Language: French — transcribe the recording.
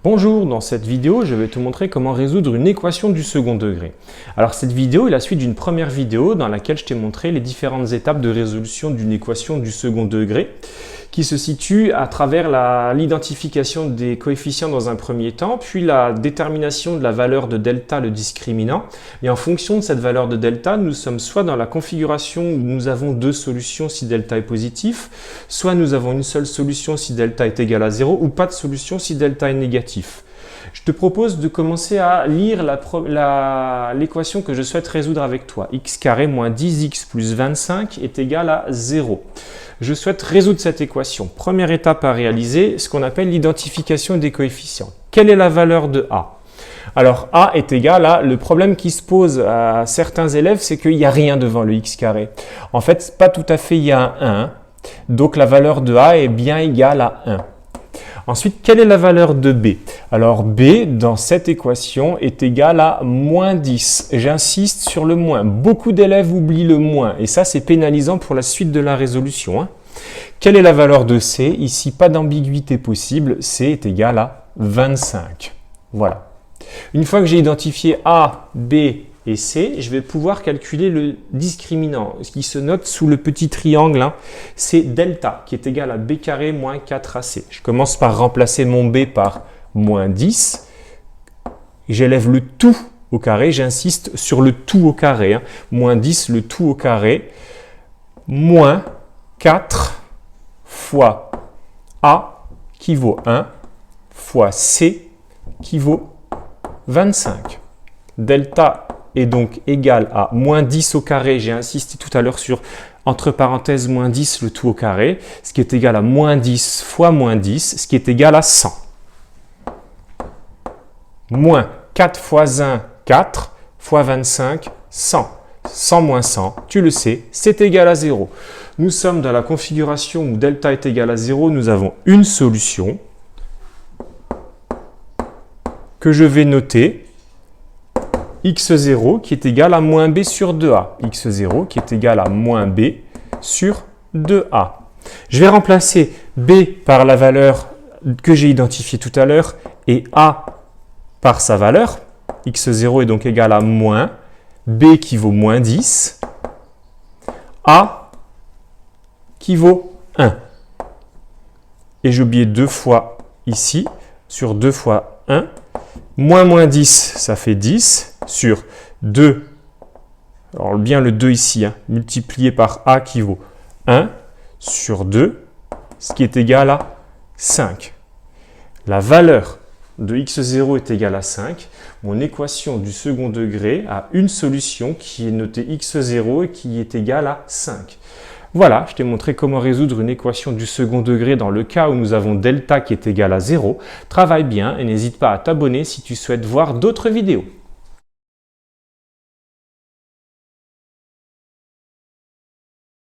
Bonjour, dans cette vidéo, je vais te montrer comment résoudre une équation du second degré. Alors cette vidéo est la suite d'une première vidéo dans laquelle je t'ai montré les différentes étapes de résolution d'une équation du second degré qui se situe à travers l'identification des coefficients dans un premier temps, puis la détermination de la valeur de delta, le discriminant. Et en fonction de cette valeur de delta, nous sommes soit dans la configuration où nous avons deux solutions si delta est positif, soit nous avons une seule solution si delta est égal à 0, ou pas de solution si delta est négatif. Je te propose de commencer à lire l'équation que je souhaite résoudre avec toi. X carré moins 10x plus 25 est égal à 0. Je souhaite résoudre cette équation. Première étape à réaliser, ce qu'on appelle l'identification des coefficients. Quelle est la valeur de A? Alors A est égal à, le problème qui se pose à certains élèves, c'est qu'il n'y a rien devant le x carré. En fait, pas tout à fait, il y a un 1. Donc la valeur de A est bien égale à 1. Ensuite, quelle est la valeur de B? Alors B, dans cette équation, est égal à moins 10. J'insiste sur le moins. Beaucoup d'élèves oublient le moins. Et ça, c'est pénalisant pour la suite de la résolution. Quelle est la valeur de C? Ici, pas d'ambiguïté possible. C est égal à 25. Voilà. Une fois que j'ai identifié A, B et C, je vais pouvoir calculer le discriminant, ce qui se note sous le petit triangle. C'est delta, qui est égal à B carré moins 4AC. Je commence par remplacer mon B par moins 10. J'élève le tout au carré. J'insiste sur le tout au carré. Moins 10, le tout au carré. Moins 4 fois A, qui vaut 1, fois C, qui vaut 25. Delta est donc égal à moins 10 au carré. J'ai insisté tout à l'heure sur, entre parenthèses, moins 10, le tout au carré, ce qui est égal à moins 10 fois moins 10, ce qui est égal à 100. Moins 4 fois 1, 4, fois 25, 100. 100 moins 100, tu le sais, c'est égal à 0. Nous sommes dans la configuration où delta est égal à 0. Nous avons une solution que je vais noter, x0 qui est égal à moins b sur 2a. x0 qui est égal à moins b sur 2a. Je vais remplacer b par la valeur que j'ai identifiée tout à l'heure et a par sa valeur. x0 est donc égal à moins b qui vaut moins 10, a qui vaut 1. Et j'ai oublié 2 fois ici, sur 2 fois 1. Moins 10, ça fait 10, sur 2, alors bien le 2 ici, multiplié par A qui vaut 1, sur 2, ce qui est égal à 5. La valeur de x0 est égale à 5. Mon équation du second degré a une solution qui est notée x0 et qui est égale à 5. Voilà, je t'ai montré comment résoudre une équation du second degré dans le cas où nous avons delta qui est égal à 0. Travaille bien et n'hésite pas à t'abonner si tu souhaites voir d'autres vidéos.